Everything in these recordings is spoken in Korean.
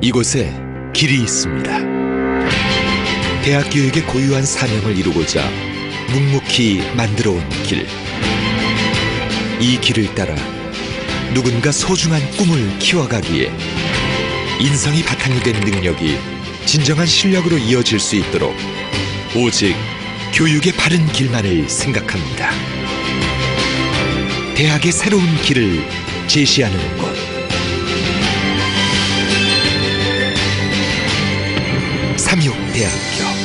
이곳에 길이 있습니다. 대학교육의 고유한 사명을 이루고자 묵묵히 만들어 온 길. 이 길을 따라 누군가 소중한 꿈을 키워가기에 인성이 바탕이 된 능력이 진정한 실력으로 이어질 수 있도록 오직 교육의 바른 길만을 생각합니다. 대학의 새로운 길을 제시하는 곳. 삼육대학교.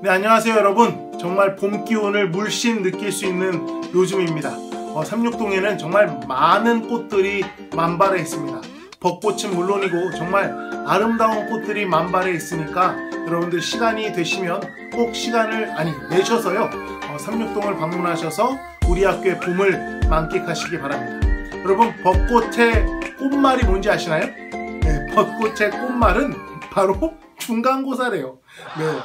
네, 안녕하세요 여러분. 정말 봄 기운을 물씬 느낄 수 있는 요즘입니다. 삼육동에는 정말 많은 꽃들이 만발해 있습니다. 벚꽃은 물론이고 정말 아름다운 꽃들이 만발해 있으니까 여러분들 시간이 되시면 꼭 시간을 내셔서요 삼육동을 방문하셔서 우리 학교의 봄을 만끽하시기 바랍니다. 여러분, 벚꽃의 꽃말이 뭔지 아시나요? 네, 벚꽃의 꽃말은 바로 중간고사래요. 네,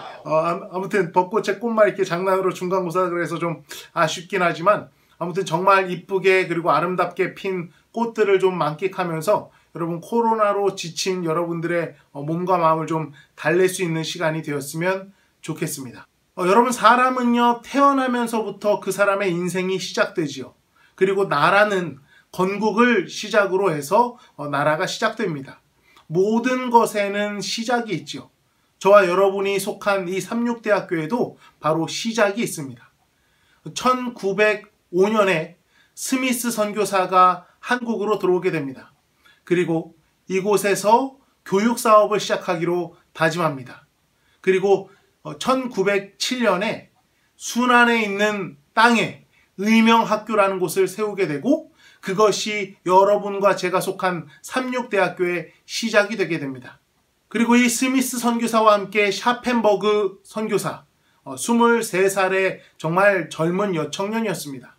아무튼 벚꽃의 꽃말 이렇게 장난으로 중간고사 그래서 좀 아쉽긴 하지만 아무튼 정말 이쁘게 그리고 아름답게 핀 꽃들을 좀 만끽하면서 여러분 코로나로 지친 여러분들의 몸과 마음을 좀 달랠 수 있는 시간이 되었으면 좋겠습니다. 여러분, 사람은요 태어나면서부터 그 사람의 인생이 시작되지요. 그리고 나라는 건국을 시작으로 해서 나라가 시작됩니다. 모든 것에는 시작이 있죠. 저와 여러분이 속한 이 삼육대학교에도 바로 시작이 있습니다. 1905년에 스미스 선교사가 한국으로 들어오게 됩니다. 그리고 이곳에서 교육사업을 시작하기로 다짐합니다. 그리고 1907년에 순안에 있는 땅에 의명학교라는 곳을 세우게 되고 그것이 여러분과 제가 속한 삼육대학교의 시작이 되게 됩니다. 그리고 이 스미스 선교사와 함께 샤펜버그 선교사, 23살의 정말 젊은 여청년이었습니다.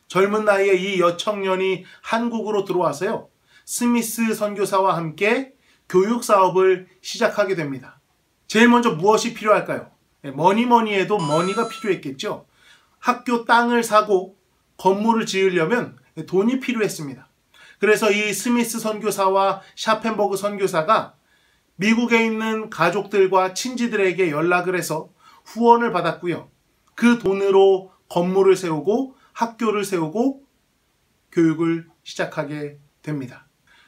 젊은 나이에 이 여청년이 한국으로 들어와서요 스미스 선교사와 함께 교육사업을 시작하게 됩니다. 제일 먼저 무엇이 필요할까요? 뭐니 해도 머니가 필요했겠죠. 학교 땅을 사고 건물을 지으려면 돈이 필요했습니다. 그래서 이 스미스 선교사와 샤펜버그 선교사가 미국에 있는 가족들과 친지들에게 연락을 해서 후원을 받았고요. 그 돈으로 건물을 세우고 학교를 세우고 교육을 시작하게 됩니다.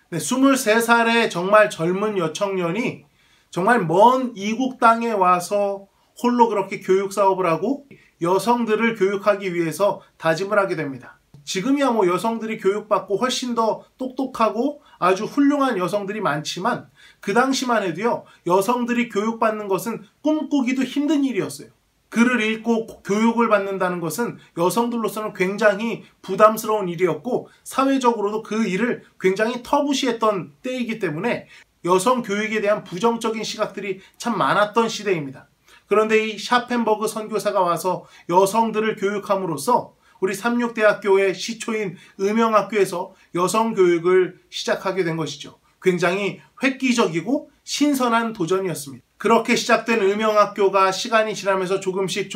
네, 23살의 정말 젊은 여청년이 정말 먼 이국 땅에 와서 홀로 그렇게 교육 사업을 하고 여성들을 교육하기 위해서 다짐을 하게 됩니다. 지금이야 뭐 여성들이 교육받고 훨씬 더 똑똑하고 아주 훌륭한 여성들이 많지만 그 당시만 해도요, 여성들이 교육받는 것은 꿈꾸기도 힘든 일이었어요. 글을 읽고 교육을 받는다는 것은 여성들로서는 굉장히 부담스러운 일이었고 사회적으로도 그 일을 굉장히 터부시했던 때이기 때문에 여성 교육에 대한 부정적인 시각들이 참 많았던 시대입니다. 그런데 이 샤펜버그 선교사가 와서 여성들을 교육함으로써 우리 삼육대학교의 시초인 음영학교에서 여성 교육을 시작하게 된 것이죠. 굉장히 획기적이고 신선한 도전이었습니다. 그렇게 시작된 음영학교가 시간이 지나면서 조금씩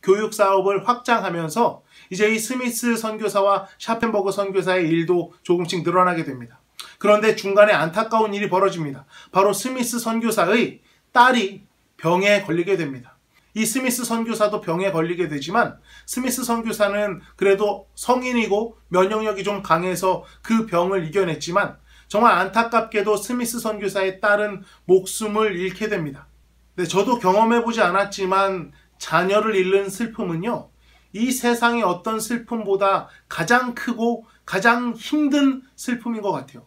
교육 사업을 확장하면서 이제 이 스미스 선교사와 샤펜버그 선교사의 일도 조금씩 늘어나게 됩니다. 그런데 중간에 안타까운 일이 벌어집니다. 바로 스미스 선교사의 딸이 병에 걸리게 됩니다. 이 스미스 선교사도 병에 걸리게 되지만 스미스 선교사는 그래도 성인이고 면역력이 좀 강해서 그 병을 이겨냈지만 정말 안타깝게도 스미스 선교사의 딸은 목숨을 잃게 됩니다. 네, 저도 경험해보지 않았지만 자녀를 잃는 슬픔은요, 이 세상의 어떤 슬픔보다 가장 크고 가장 힘든 슬픔인 것 같아요.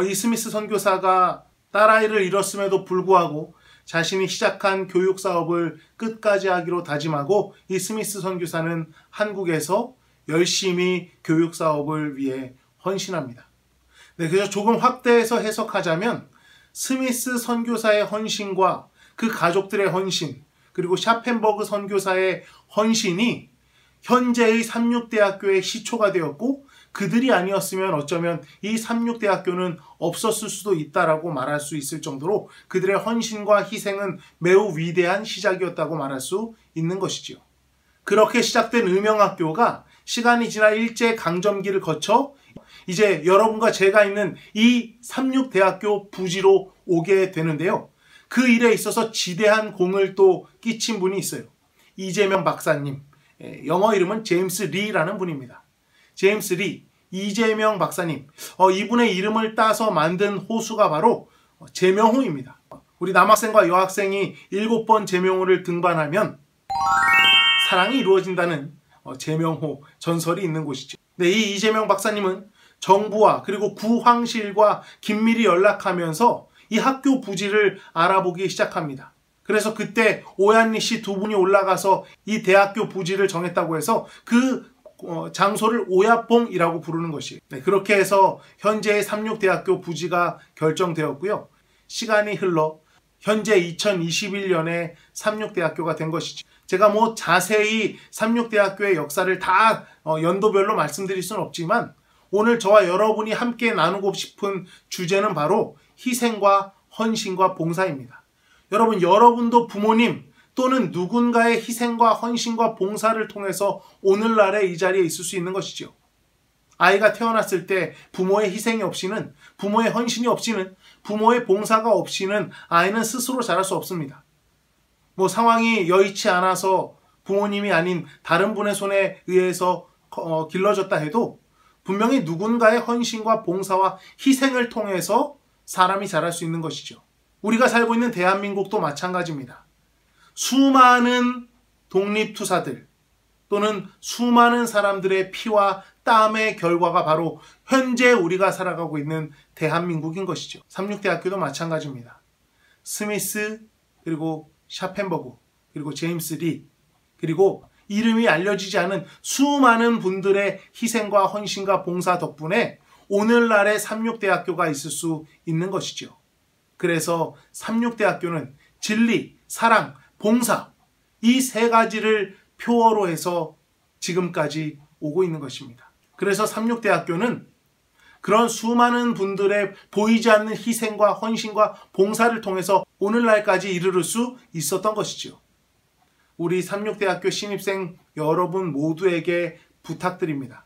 이 스미스 선교사가 딸아이를 잃었음에도 불구하고 자신이 시작한 교육 사업을 끝까지 하기로 다짐하고 이 스미스 선교사는 한국에서 열심히 교육 사업을 위해 헌신합니다. 네, 그래서 조금 확대해서 해석하자면 스미스 선교사의 헌신과 그 가족들의 헌신, 그리고 샤펜버그 선교사의 헌신이 현재의 삼육대학교의 시초가 되었고 그들이 아니었으면 어쩌면 이 삼육대학교는 없었을 수도 있다라고 말할 수 있을 정도로 그들의 헌신과 희생은 매우 위대한 시작이었다고 말할 수 있는 것이지요. 그렇게 시작된 음영학교가 시간이 지나 일제강점기를 거쳐 이제 여러분과 제가 있는 이 삼육대학교 부지로 오게 되는데요. 그 일에 있어서 지대한 공을 또 끼친 분이 있어요. 이재명 박사님, 영어 이름은 제임스 리라는 분입니다. 제임스 리, 이재명 박사님, 이분의 이름을 따서 만든 호수가 바로 제명호입니다. 우리 남학생과 여학생이 7번 제명호를 등반하면 사랑이 이루어진다는 제명호 전설이 있는 곳이죠. 네, 이 이재명 박사님은 정부와 그리고 구황실과 긴밀히 연락하면서 이 학교 부지를 알아보기 시작합니다. 그래서 그때 오얀리 씨 두 분이 올라가서 이 대학교 부지를 정했다고 해서 그 장소를 오야뽕이라고 부르는 것이에요. 네, 그렇게 해서 현재의 삼육대학교 부지가 결정되었고요. 시간이 흘러 현재 2021년에 삼육대학교가 된 것이죠. 제가 뭐 자세히 삼육대학교의 역사를 다 연도별로 말씀드릴 수는 없지만 오늘 저와 여러분이 함께 나누고 싶은 주제는 바로 희생과 헌신과 봉사입니다. 여러분도 부모님 또는 누군가의 희생과 헌신과 봉사를 통해서 오늘날의 이 자리에 있을 수 있는 것이죠. 아이가 태어났을 때 부모의 희생이 없이는, 부모의 헌신이 없이는, 부모의 봉사가 없이는 아이는 스스로 자랄 수 없습니다. 뭐 상황이 여의치 않아서 부모님이 아닌 다른 분의 손에 의해서 길러졌다 해도 분명히 누군가의 헌신과 봉사와 희생을 통해서 사람이 자랄 수 있는 것이죠. 우리가 살고 있는 대한민국도 마찬가지입니다. 수많은 독립투사들 또는 수많은 사람들의 피와 땀의 결과가 바로 현재 우리가 살아가고 있는 대한민국인 것이죠. 삼육대학교도 마찬가지입니다. 스미스, 그리고 샤펜버그, 그리고 제임스 리, 그리고 이름이 알려지지 않은 수많은 분들의 희생과 헌신과 봉사 덕분에 오늘날의 삼육대학교가 있을 수 있는 것이죠. 그래서 삼육대학교는 진리, 사랑, 봉사, 이 세 가지를 표어로 해서 지금까지 오고 있는 것입니다. 그래서 삼육대학교는 그런 수많은 분들의 보이지 않는 희생과 헌신과 봉사를 통해서 오늘날까지 이르를 수 있었던 것이죠. 우리 삼육대학교 신입생 여러분 모두에게 부탁드립니다.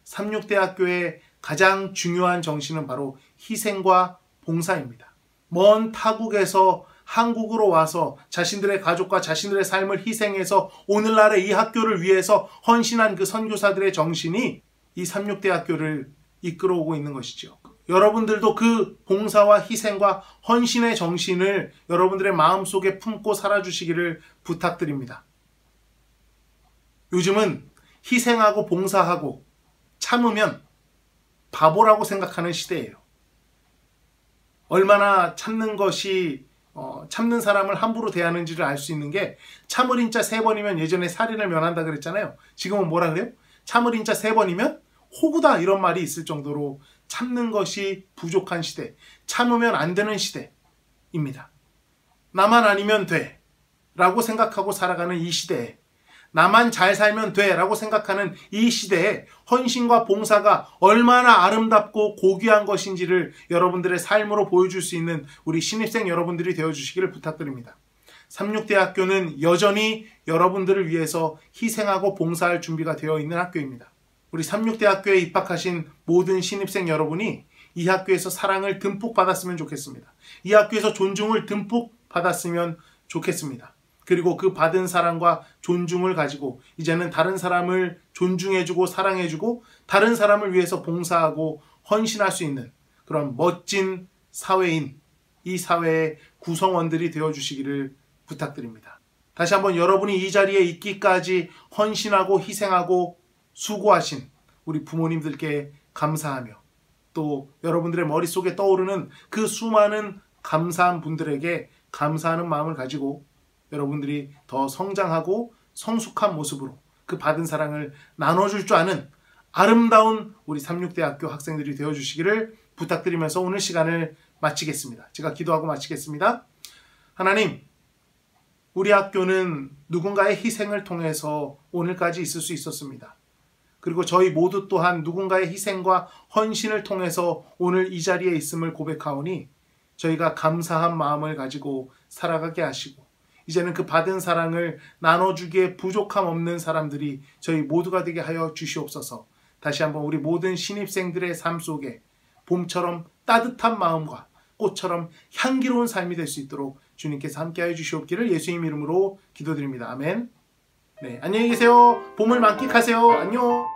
삼육대학교의 가장 중요한 정신은 바로 희생과 봉사입니다. 먼 타국에서 한국으로 와서 자신들의 가족과 자신들의 삶을 희생해서 오늘날의 이 학교를 위해서 헌신한 그 선교사들의 정신이 이 삼육대학교를 이끌어오고 있는 것이죠. 여러분들도 그 봉사와 희생과 헌신의 정신을 여러분들의 마음속에 품고 살아주시기를 부탁드립니다. 요즘은 희생하고 봉사하고 참으면 바보라고 생각하는 시대예요. 얼마나 참는 것이 참는 사람을 함부로 대하는지를 알 수 있는 게 참을 인자 3번이면 예전에 살인을 면한다 그랬잖아요. 지금은 뭐라 그래요? 참을 인자 3번이면 호구다 이런 말이 있을 정도로 참는 것이 부족한 시대, 참으면 안 되는 시대입니다. 나만 아니면 돼 라고 생각하고 살아가는 이 시대에, 나만 잘 살면 돼 라고 생각하는 이 시대에 헌신과 봉사가 얼마나 아름답고 고귀한 것인지를 여러분들의 삶으로 보여줄 수 있는 우리 신입생 여러분들이 되어주시기를 부탁드립니다. 삼육대학교는 여전히 여러분들을 위해서 희생하고 봉사할 준비가 되어 있는 학교입니다. 우리 삼육대학교에 입학하신 모든 신입생 여러분이 이 학교에서 사랑을 듬뿍 받았으면 좋겠습니다. 이 학교에서 존중을 듬뿍 받았으면 좋겠습니다. 그리고 그 받은 사랑과 존중을 가지고 이제는 다른 사람을 존중해주고 사랑해주고 다른 사람을 위해서 봉사하고 헌신할 수 있는 그런 멋진 사회인, 이 사회의 구성원들이 되어주시기를 부탁드립니다. 다시 한번 여러분이 이 자리에 있기까지 헌신하고 희생하고 수고하신 우리 부모님들께 감사하며, 또 여러분들의 머릿속에 떠오르는 그 수많은 감사한 분들에게 감사하는 마음을 가지고 여러분들이 더 성장하고 성숙한 모습으로 그 받은 사랑을 나눠줄 줄 아는 아름다운 우리 삼육대학교 학생들이 되어주시기를 부탁드리면서 오늘 시간을 마치겠습니다. 제가 기도하고 마치겠습니다. 하나님, 우리 학교는 누군가의 희생을 통해서 오늘까지 있을 수 있었습니다. 그리고 저희 모두 또한 누군가의 희생과 헌신을 통해서 오늘 이 자리에 있음을 고백하오니 저희가 감사한 마음을 가지고 살아가게 하시고, 이제는 그 받은 사랑을 나눠주기에 부족함 없는 사람들이 저희 모두가 되게 하여 주시옵소서. 다시 한번 우리 모든 신입생들의 삶 속에 봄처럼 따뜻한 마음과 꽃처럼 향기로운 삶이 될 수 있도록 주님께서 함께하여 주시옵기를 예수님 이름으로 기도드립니다. 아멘. 네, 안녕히 계세요. 봄을 만끽하세요. 안녕.